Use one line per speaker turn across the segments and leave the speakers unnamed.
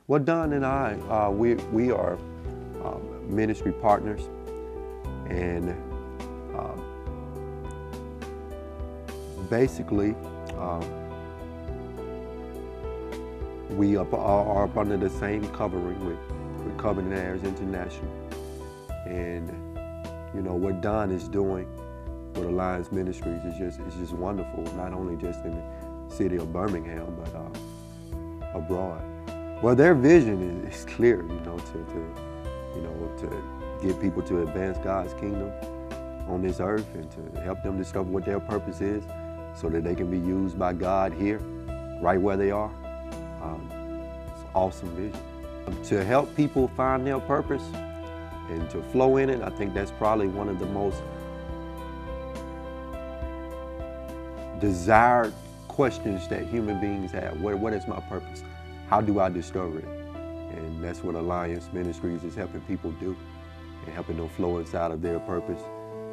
Well, Don and I, we are ministry partners, and uh, basically we are up under the same covering with Covenant Heirs International. And you know what Don is doing with Alliance Ministries is just wonderful. Not only just in the city of Birmingham, but abroad. Well, their vision is clear, to get people to advance God's kingdom on this earth and to help them discover what their purpose is, so that they can be used by God here, right where they are. It's an awesome vision. To help people find their purpose and to flow in it, I think that's probably one of the most desired questions that human beings have. What is my purpose? How do I discover it? And that's what Alliance Ministries is helping people do, and helping them flow inside of their purpose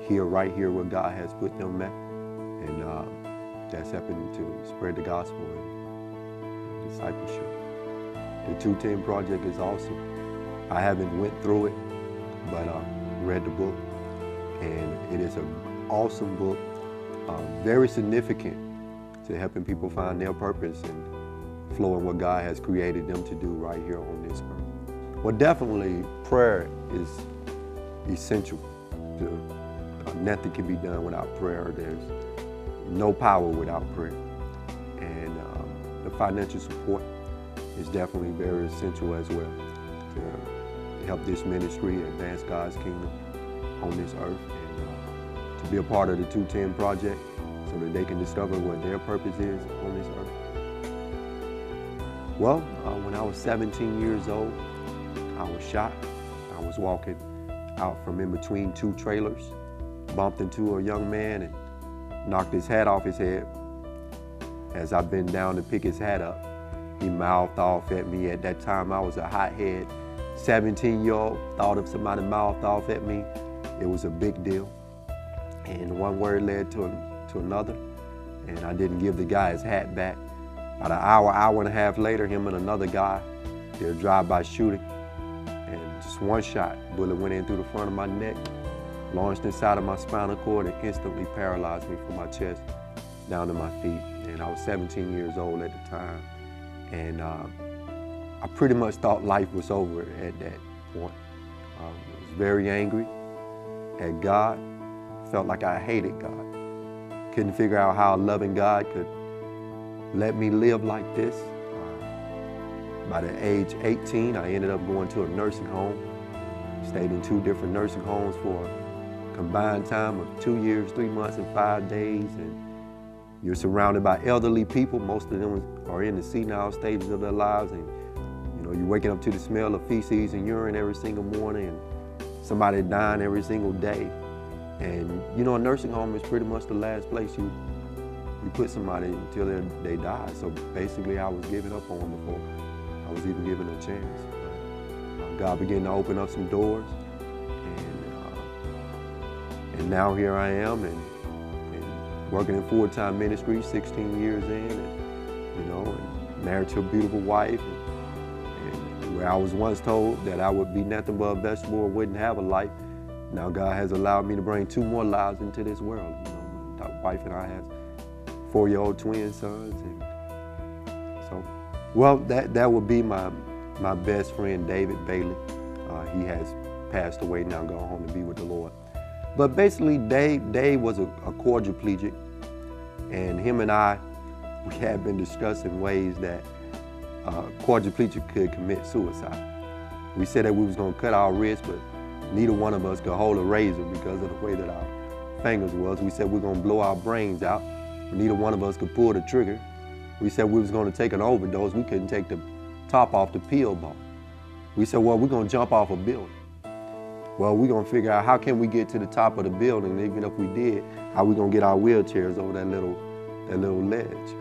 here, right here where God has put them at. And that's helping to spread the gospel and discipleship. The 210 Project is awesome. I haven't went through it, but read the book, and it is an awesome book, very significant to helping people find their purpose and flow in what God has created them to do right here on this earth. Well, definitely prayer is essential. Nothing can be done without prayer. There's no power without prayer. And the financial support is definitely very essential as well to help this ministry advance God's kingdom on this earth, and to be a part of the 210 Project so that they can discover what their purpose is on this earth. Well, when I was 17 years old, I was shot. I was walking out from in between two trailers, bumped into a young man and knocked his hat off his head. As I bent down to pick his hat up, he mouthed off at me. At that time, I was a hothead 17-year-old. Thought if somebody mouthed off at me, it was a big deal. And one word led to another, and I didn't give the guy his hat back. About an hour and a half later, him and another guy did a drive-by shooting, and just one shot, bullet went in through the front of my neck, launched inside of my spinal cord, and instantly paralyzed me from my chest down to my feet. And I was 17 years old at the time, and I pretty much thought life was over at that point. I was very angry at God. Felt like I hated God. Couldn't figure out how a loving God could let me live like this. By the age 18, I ended up going to a nursing home. Stayed in 2 different nursing homes for a combined time of 2 years, 3 months, and 5 days. And you're surrounded by elderly people. Most of them are in the senile stages of their lives. And you're waking up to the smell of feces and urine every single morning, and somebody dying every single day. And a nursing home is pretty much the last place you put somebody until they die. So basically, I was giving up on them before I was even given a chance. God began to open up some doors, and now here I am, and working in full-time ministry, 16 years in, and married to a beautiful wife. And where I was once told that I would be nothing but a vegetable or wouldn't have a life, now God has allowed me to bring 2 more lives into this world. My wife and I have 4-year-old twin sons, and so, well, that would be my best friend, David Bailey. He has passed away now, gone home to be with the Lord. But basically, Dave was a quadriplegic, and him and we had been discussing ways that quadriplegic could commit suicide. We said that we was gonna cut our wrists, but neither one of us could hold a razor because of the way that our fingers was. We said we're gonna blow our brains out. Neither one of us could pull the trigger. We said we was gonna take an overdose. We couldn't take the top off the pill ball. We said, well, we're gonna jump off a building. Well, we're gonna figure out how can we get to the top of the building, and even if we did, how we gonna get our wheelchairs over that little ledge.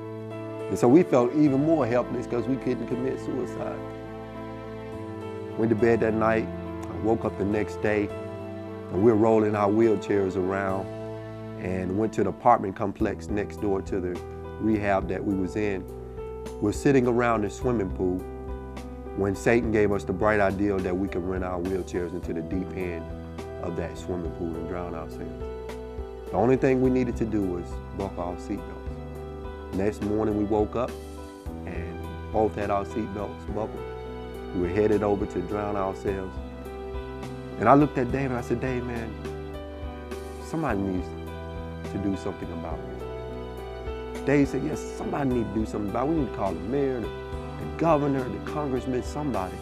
And so we felt even more helpless because we couldn't commit suicide. Went to bed that night. I woke up the next day, and we're rolling our wheelchairs around, and went to the apartment complex next door to the rehab that we was in. We're sitting around the swimming pool when Satan gave us the bright idea that we could run our wheelchairs into the deep end of that swimming pool and drown ourselves. The only thing we needed to do was buckle our seatbelts. Next morning we woke up and both had our seatbelts buckled. We were headed over to drown ourselves. And I looked at Dave and I said, Dave, man, somebody needs to do something about this. Dave said, yes, somebody needs to do something about it. We need to call the mayor, the governor, the congressman, somebody.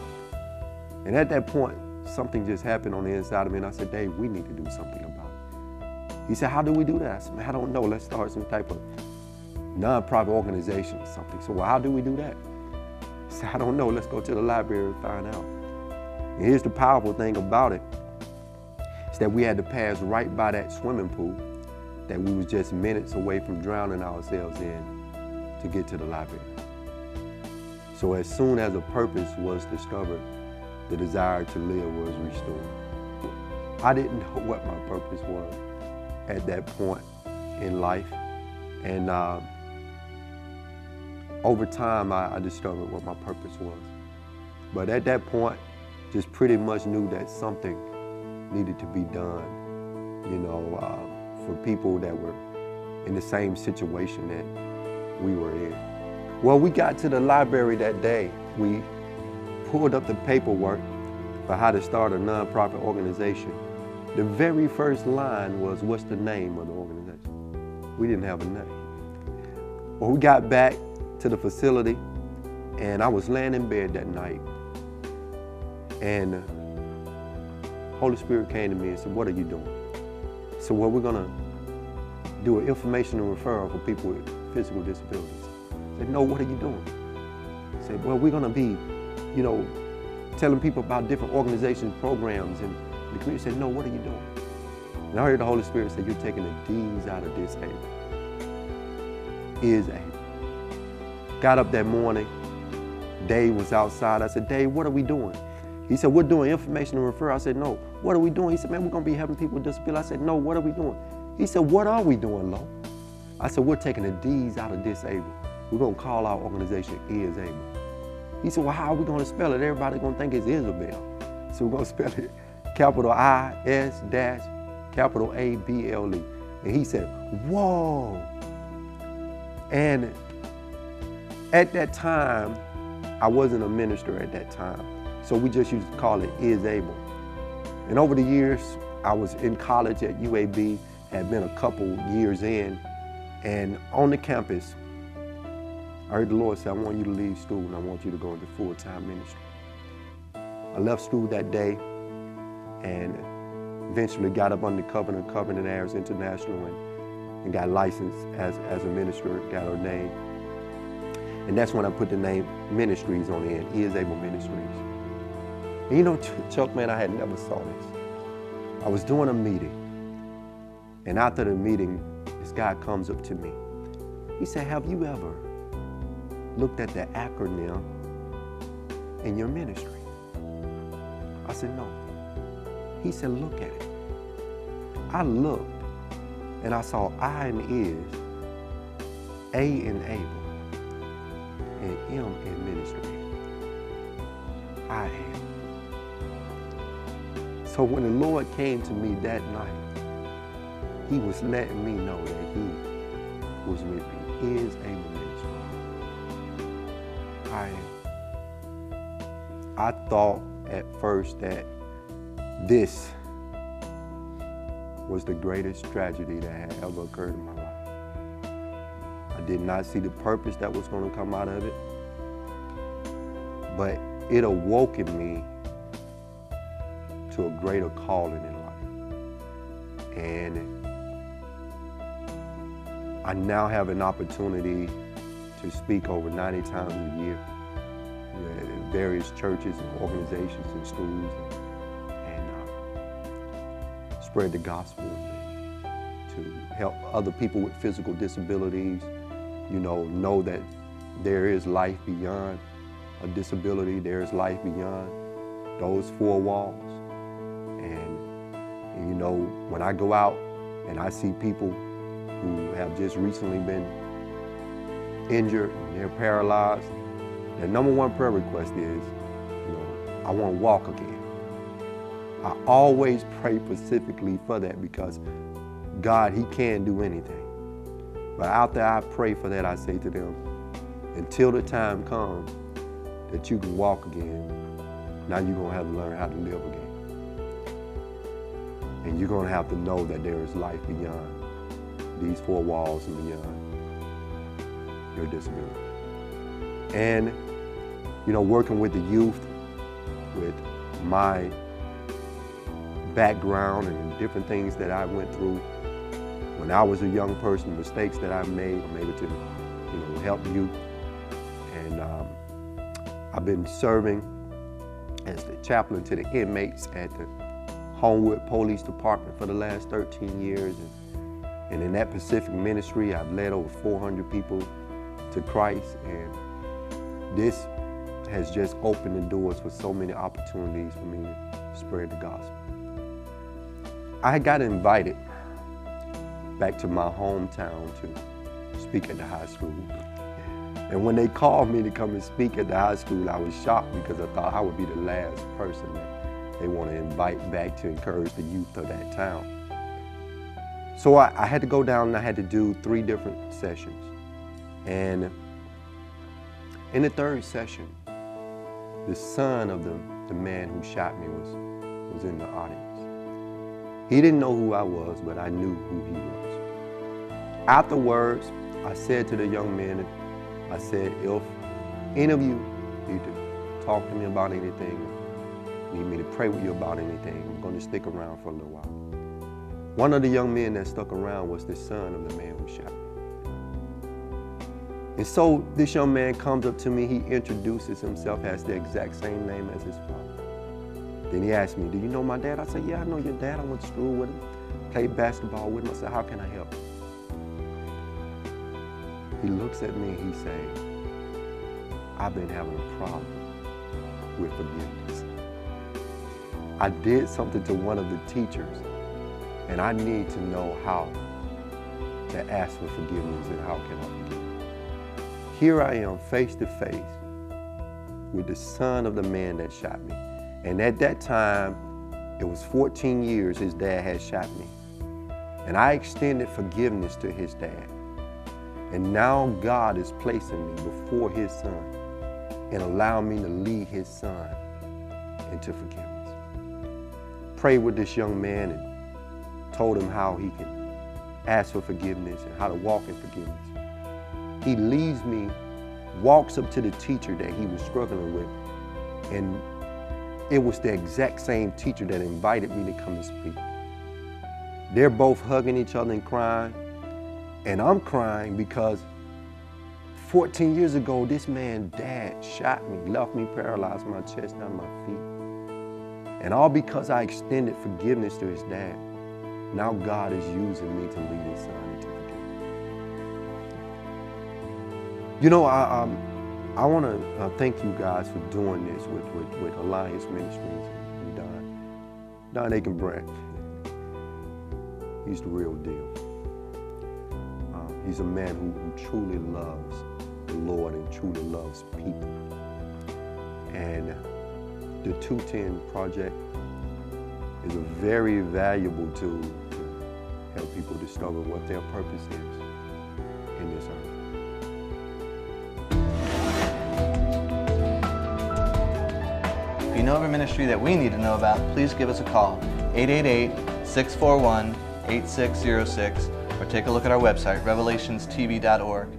And at that point, something just happened on the inside of me. And I said, Dave, we need to do something about it. He said, how do we do that? I said, man, I don't know. Let's start some type of nonprofit organization or something. So, well, how do we do that? He said, I don't know. Let's go to the library and find out. And here's the powerful thing about it. It's that we had to pass right by that swimming pool that we was just minutes away from drowning ourselves in to get to the library. So as soon as a purpose was discovered, the desire to live was restored. I didn't know what my purpose was at that point in life. And over time, I discovered what my purpose was. But at that point, just pretty much knew that something needed to be done, you know, for people that were in the same situation that we were in. Well, we got to the library that day. We pulled up the paperwork for how to start a nonprofit organization. The very first line was, what's the name of the organization? We didn't have a name. Well, we got back to the facility and I was laying in bed that night and Holy Spirit came to me and said, what are you doing? So, well, we're gonna do an information and referral for people with physical disabilities. I said, no, what are you doing? I said, well, we're gonna be, you know, telling people about different organizations, programs, and the community. Said, no, what are you doing? And I heard the Holy Spirit say, you're taking the D's out of disabled. Is able. Got up that morning, Dave was outside. I said, Dave, what are we doing? He said, we're doing information and referral. I said, no, what are we doing? He said, man, we're gonna be helping people with disabilities. I said, no, what are we doing? He said, what are we doing, Lo? I said, we're taking the D's out of disabled. We're gonna call our organization Is Able. He said, well, how are we gonna spell it? Everybody's gonna think it's Isabel. So we're gonna spell it capital I-S dash capital A-B-L-E. And he said, whoa. And at that time, I wasn't a minister at that time. So we just used to call it Is Able. And over the years, I was in college at UAB, had been a couple years in, and on the campus, I heard the Lord say, I want you to leave school and I want you to go into full-time ministry. I left school that day and eventually got up under Covenant Heirs International and got licensed as a minister, got ordained. And that's when I put the name Ministries on the end, Is Able Ministries. And you know, Chuck, man, I had never saw this. I was doing a meeting, and after the meeting, this guy comes up to me. He said, have you ever looked at the acronym in your ministry? I said, no. He said, look at it. I looked, and I saw I in Is, A in Able, and M in Ministry. I am. So when the Lord came to me that night, he was letting me know that he was with me. Is Able Ministry. I am. I thought at first that this was the greatest tragedy that had ever occurred in my life. I did not see the purpose that was going to come out of it, but it awoke in me to a greater calling in life. And I now have an opportunity to speak over 90 times a year in various churches and organizations and schools and spread the gospel to help other people with physical disabilities, you know that there is life beyond a disability, there is life beyond those four walls. And you know, when I go out and I see people who have just recently been injured and they're paralyzed, their number one prayer request is, I want to walk again. I always pray specifically for that because God, He can do anything. But after I pray for that, I say to them, until the time comes that you can walk again, now you're going to have to learn how to live again. And you're going to have to know that there is life beyond these four walls and beyond your disability. And, you know, working with the youth, with my background and different things that I went through when I was a young person, mistakes that I made, I'm able to, you know, help youth. And I've been serving as the chaplain to the inmates at the Homewood Police Department for the last 13 years. And in that Pacific ministry, I've led over 400 people to Christ. And this has just opened the doors for so many opportunities for me to spread the gospel. I got invited back to my hometown to speak at the high school. And when they called me to come and speak at the high school, I was shocked because I thought I would be the last person that they want to invite back to encourage the youth of that town. So I had to go down and I had to do 3 different sessions. And in the 3rd session, the son of the man who shot me was in the audience. He didn't know who I was, but I knew who he was. Afterwards, I said to the young men, I said, if any of you need to talk to me about anything, need me to pray with you about anything, I'm going to stick around for a little while. One of the young men that stuck around was the son of the man who shot me. And so this young man comes up to me, he introduces himself, has the exact same name as his father. Then he asked me, do you know my dad? I said, yeah, I know your dad. I went to school with him, played basketball with him. I said, how can I help? He looks at me and he says, I've been having a problem with forgiveness. I did something to one of the teachers and I need to know how to ask for forgiveness and how can I forgive. Here I am face to face with the son of the man that shot me. And at that time, it was 14 years his dad had shot me. And I extended forgiveness to his dad. And now God is placing me before his son and allowing me to lead his son into forgiveness. Prayed with this young man and told him how he can ask for forgiveness and how to walk in forgiveness. He leaves me, walks up to the teacher that he was struggling with, and it was the exact same teacher that invited me to come and speak. They're both hugging each other and crying, and I'm crying because 14 years ago, this man's dad shot me, left me paralyzed, my chest down my feet. And all because I extended forgiveness to his dad. Now God is using me to lead his son into forgiveness. You know, I want to thank you guys for doing this with Alliance Ministries and Don Aiken-Brett. He's the real deal. He's a man who truly loves the Lord and truly loves people. And the 210 Project is a very valuable tool to help people discover what their purpose is in this earth.
If you know of a ministry that we need to know about, please give us a call, 888-641-8606, or take a look at our website, revelationstv.org.